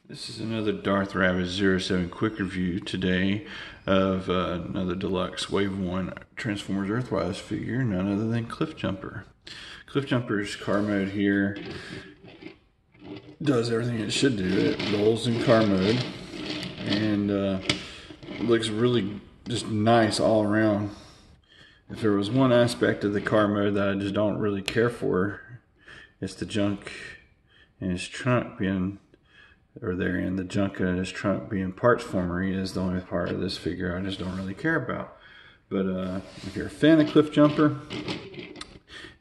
This is another Darth Rabbit 07 quick review today of another deluxe Wave 1 Transformers Earthrise figure, none other than Cliffjumper. Cliffjumper's car mode here does everything it should do. It rolls in car mode and looks really just nice all around. If there was one aspect of the car mode that I just don't really care for, it's the junk in his trunk being, or therein, the junk in his trunk being parts formery is the only part of this figure I just don't really care about. But if you're a fan of Cliffjumper,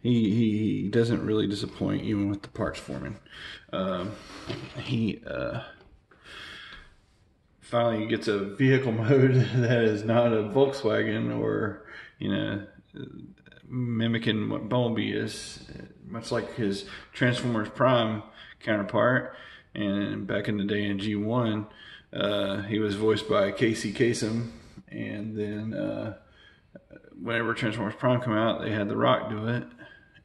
he doesn't really disappoint even with the parts forming. He finally gets a vehicle mode that is not a Volkswagen or, you know, mimicking what Bumblebee is, much like his Transformers Prime counterpart. And back in the day in G1, he was voiced by Casey Kasem, and then whenever Transformers Prime come out, they had The Rock do it.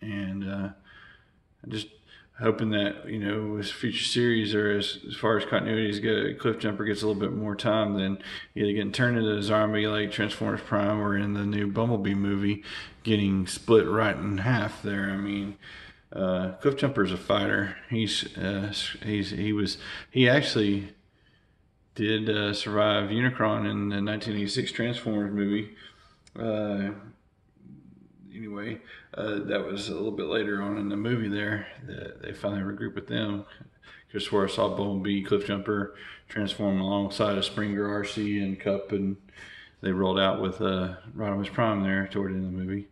And just hoping that, you know, with future series, or as far as continuities go, Cliffjumper gets a little bit more time than either getting turned into a zombie like Transformers Prime, or in the new Bumblebee movie getting split right in half there. I mean, Cliffjumper is a fighter. He actually did survive Unicron in the 1986 Transformers movie. Anyway, that was a little bit later on in the movie there that they finally regrouped with them. Just where I saw Bumblebee, Cliffjumper transform alongside of Springer, RC, and Cup, and they rolled out with Rodimus Prime there toward the end of the movie.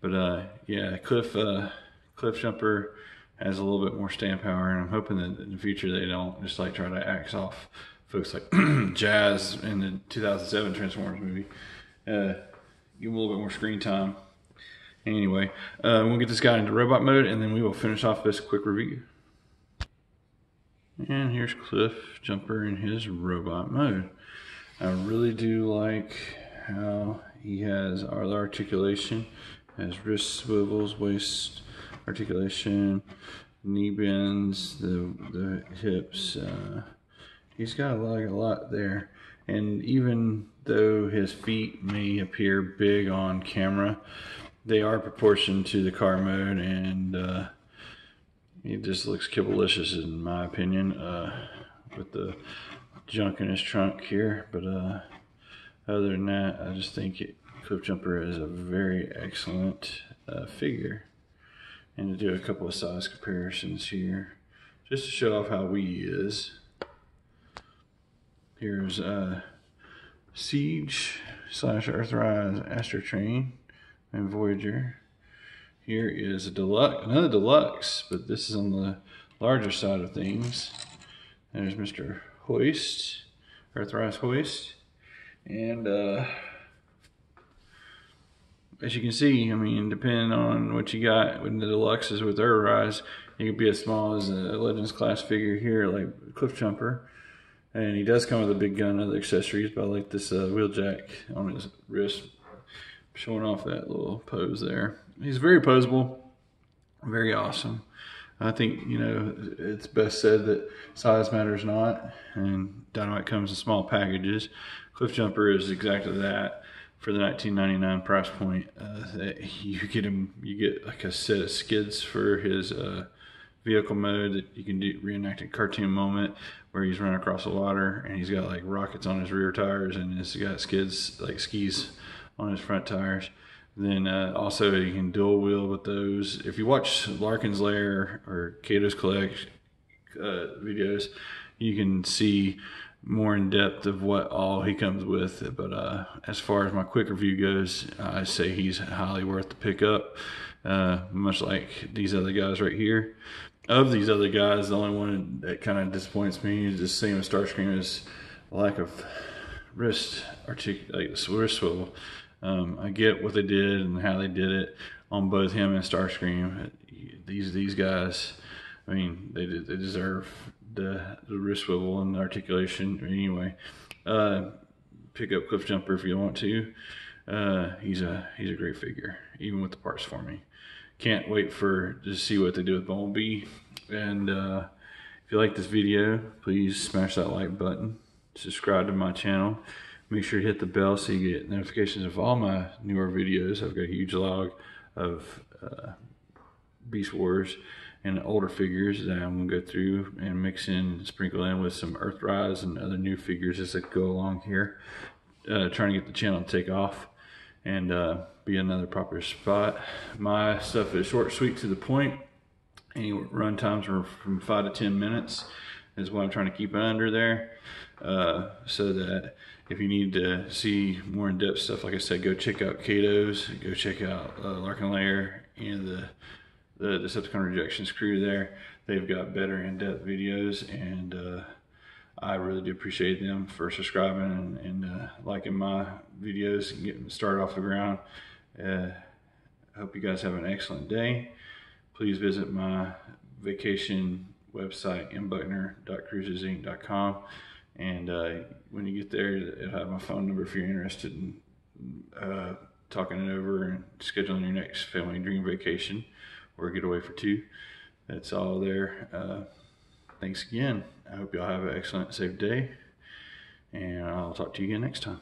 But yeah, Cliffjumper has a little bit more stand power, and I'm hoping that in the future they don't just like try to axe off folks like Jazz in the 2007 Transformers movie. Give him a little bit more screen time. Anyway, we'll get this guy into robot mode, and then we will finish off this quick review. And here's Cliffjumper in his robot mode. I really do like how he has all the articulation, has wrist swivels, waist articulation, knee bends, the hips. He's got a lot there. And even though his feet may appear big on camera, they are proportioned to the car mode, and he just looks kibblelicious in my opinion, with the junk in his trunk here. But other than that, I just think Cliffjumper is a very excellent figure. And to do a couple of size comparisons here, just to show off how wee he is. Here's Siege / Earthrise Astrotrain and Voyager. Here is a deluxe, another deluxe, but this is on the larger side of things. There's Mr. Hoist, Earthrise Hoist, and as you can see, I mean, depending on what you got with the deluxes with Earthrise, it could be as small as a Legends class figure here, like Cliffjumper. And he does come with a big gun and other accessories, but I like this wheeljack on his wrist, showing off that little pose there. He's very poseable, very awesome. I think, you know, it's best said that size matters not, and Dynamite comes in small packages. Cliffjumper is exactly that. For the $19.99 price point, you get like a set of skids for his vehicle mode that you can do, reenact a cartoon moment where he's running across the water, and he's got like rockets on his rear tires, and he's got skids, like skis, on his front tires. Then also you can dual wheel with those. If you watch Larkin's Lair or Kato's Collect videos, you can see more in depth of what all he comes with. But as far as my quick review goes, I say he's highly worth the pickup, much like these other guys right here. Of these other guys, the only one that kind of disappoints me is just seeing with Starscream is lack of wrist swivel. I get what they did and how they did it on both him and Starscream. These guys, I mean, they deserve the wrist swivel and the articulation. Anyway, pick up Cliffjumper if you want to. He's a great figure, even with the parts for me. Can't wait to see what they do with Bumblebee. And if If you like this video, please smash that like button, subscribe to my channel, make sure to hit the bell so you get notifications of all my newer videos. I've got a huge log of Beast Wars and older figures that I'm going to go through and mix in, sprinkle in with some Earthrise and other new figures as I go along here, trying to get the channel to take off and be another proper spot. My stuff is short, sweet, to the point. Any run times are from 5 to 10 minutes is what I'm trying to keep it under there, so that if you need to see more in-depth stuff, like I said, go check out Kato's, go check out Larkin Lair and the Decepticon Rejections crew there. They've got better in-depth videos, and I really do appreciate them for subscribing and liking my videos and getting started off the ground. I hope you guys have an excellent day. Please visit my vacation website, mbuckner.cruisesinc.com, and when you get there, it'll have my phone number if you're interested in talking it over and scheduling your next family dream vacation or a getaway for two. That's all there. Thanks again. I hope y'all have an excellent, safe day, and I'll talk to you again next time.